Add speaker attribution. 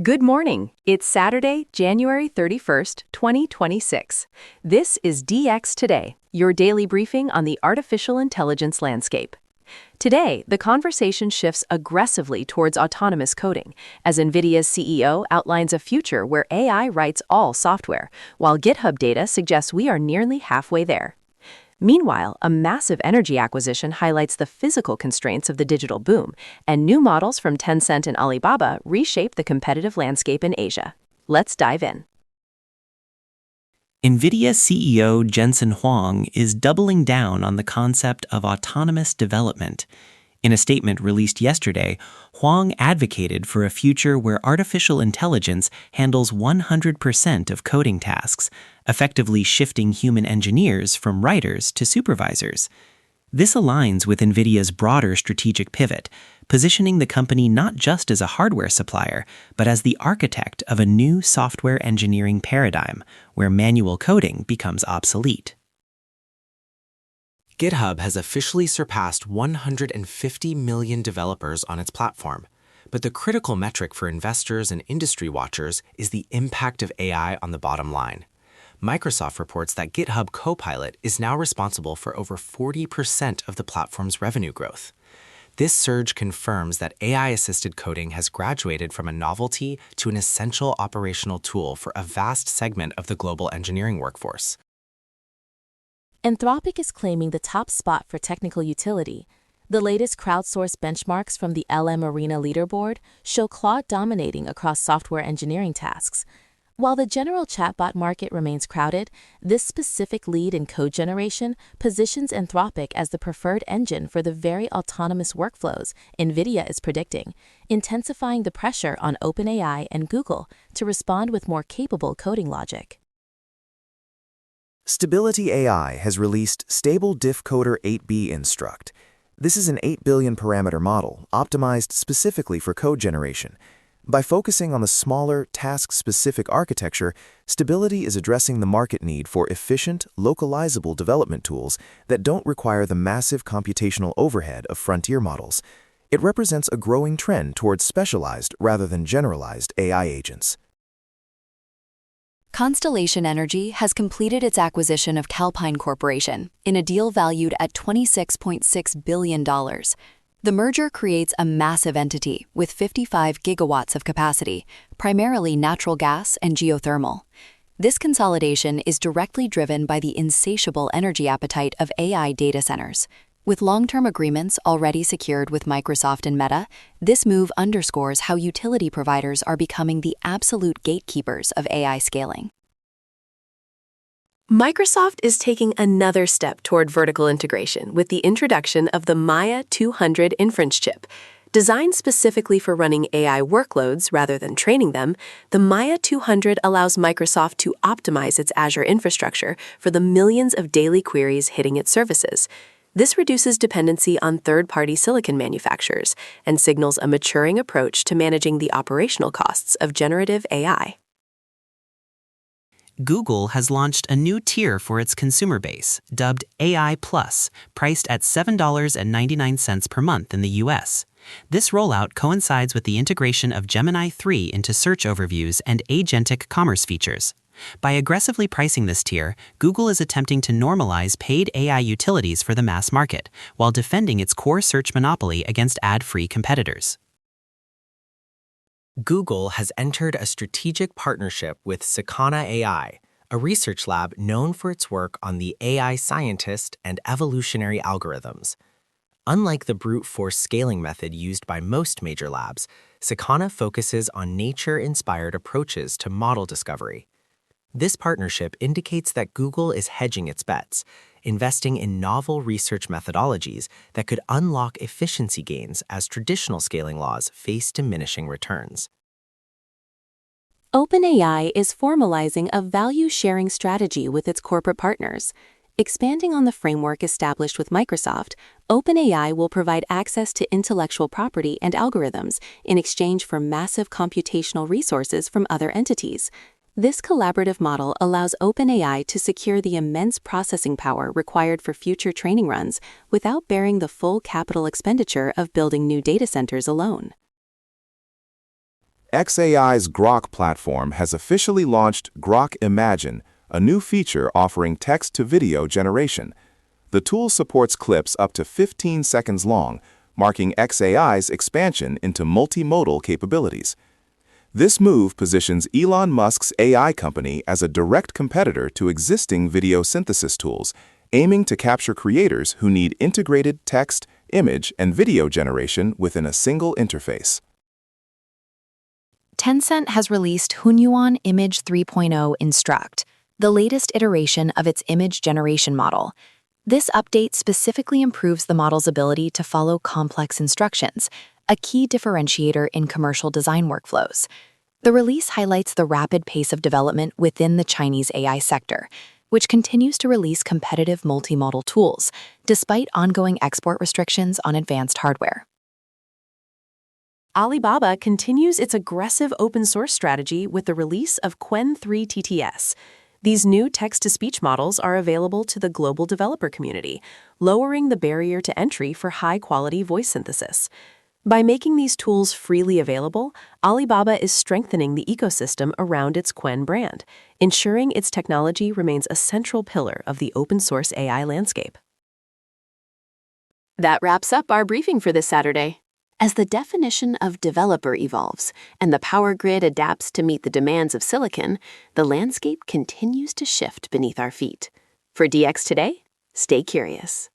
Speaker 1: Good morning. It's Saturday, January 31st, 2026. This is DX Today, your daily briefing on the artificial intelligence landscape. Today, the conversation shifts aggressively towards autonomous coding, as NVIDIA's CEO outlines a future where AI writes all software, while GitHub data suggests we are nearly halfway there. Meanwhile, a massive energy acquisition highlights the physical constraints of the digital boom, and new models from Tencent and Alibaba reshape the competitive landscape in Asia. Let's dive in.
Speaker 2: NVIDIA CEO Jensen Huang is doubling down on the concept of autonomous development. In a statement released yesterday, Huang advocated for a future where artificial intelligence handles 100% of coding tasks, effectively shifting human engineers from writers to supervisors. This aligns with NVIDIA's broader strategic pivot, positioning the company not just as a hardware supplier, but as the architect of a new software engineering paradigm, where manual coding becomes obsolete.
Speaker 3: GitHub has officially surpassed 150 million developers on its platform. But the critical metric for investors and industry watchers is the impact of AI on the bottom line. Microsoft reports that GitHub Copilot is now responsible for over 40% of the platform's revenue growth. This surge confirms that AI-assisted coding has graduated from a novelty to an essential operational tool for a vast segment of the global engineering workforce.
Speaker 4: Anthropic is claiming the top spot for technical utility. The latest crowdsourced benchmarks from the LM Arena leaderboard show Claude dominating across software engineering tasks. While the general chatbot market remains crowded, this specific lead in code generation positions Anthropic as the preferred engine for the very autonomous workflows NVIDIA is predicting, intensifying the pressure on OpenAI and Google to respond with more capable coding logic.
Speaker 5: Stability AI has released Stable Diffcoder 8B Instruct. This is an 8 billion parameter model optimized specifically for code generation. By focusing on the smaller, task-specific architecture, Stability is addressing the market need for efficient, localizable development tools that don't require the massive computational overhead of frontier models. It represents a growing trend towards specialized rather than generalized AI agents.
Speaker 6: Constellation Energy has completed its acquisition of Calpine Corporation in a deal valued at $26.6 billion. The merger creates a massive entity with 55 gigawatts of capacity, primarily natural gas and geothermal. This consolidation is directly driven by the insatiable energy appetite of AI data centers. With long-term agreements already secured with Microsoft and Meta, this move underscores how utility providers are becoming the absolute gatekeepers of AI scaling.
Speaker 1: Microsoft is taking another step toward vertical integration with the introduction of the Maia 200 inference chip. Designed specifically for running AI workloads rather than training them, the Maia 200 allows Microsoft to optimize its Azure infrastructure for the millions of daily queries hitting its services. This reduces dependency on third-party silicon manufacturers and signals a maturing approach to managing the operational costs of generative AI.
Speaker 2: Google has launched a new tier for its consumer base, dubbed AI Plus, priced at $7.99 per month in the US. This rollout coincides with the integration of Gemini 3 into search overviews and agentic commerce features. By aggressively pricing this tier, Google is attempting to normalize paid AI utilities for the mass market, while defending its core search monopoly against ad-free competitors.
Speaker 3: Google has entered a strategic partnership with Sakana AI, a research lab known for its work on the AI scientist and evolutionary algorithms. Unlike the brute force scaling method used by most major labs, Sakana focuses on nature-inspired approaches to model discovery. This partnership indicates that Google is hedging its bets, investing in novel research methodologies that could unlock efficiency gains as traditional scaling laws face diminishing returns.
Speaker 4: OpenAI is formalizing a value-sharing strategy with its corporate partners. Expanding on the framework established with Microsoft, OpenAI will provide access to intellectual property and algorithms in exchange for massive computational resources from other entities. This collaborative model allows OpenAI to secure the immense processing power required for future training runs without bearing the full capital expenditure of building new data centers alone.
Speaker 5: xAI's Grok platform has officially launched Grok Imagine, a new feature offering text-to-video generation. The tool supports clips up to 15 seconds long, marking xAI's expansion into multimodal capabilities. This move positions Elon Musk's AI company as a direct competitor to existing video synthesis tools, aiming to capture creators who need integrated text, image, and video generation within a single interface.
Speaker 6: Tencent has released Hunyuan Image 3.0 Instruct, the latest iteration of its image generation model. This update specifically improves the model's ability to follow complex instructions, a key differentiator in commercial design workflows. The release highlights the rapid pace of development within the Chinese AI sector, which continues to release competitive multimodal tools, despite ongoing export restrictions on advanced hardware.
Speaker 1: Alibaba continues its aggressive open-source strategy with the release of Qwen 3 TTS. These new text-to-speech models are available to the global developer community, lowering the barrier to entry for high-quality voice synthesis. By making these tools freely available, Alibaba is strengthening the ecosystem around its Qwen brand, ensuring its technology remains a central pillar of the open-source AI landscape. That wraps up our briefing for this Saturday. As the definition of developer evolves and the power grid adapts to meet the demands of silicon, the landscape continues to shift beneath our feet. For DX Today, stay curious.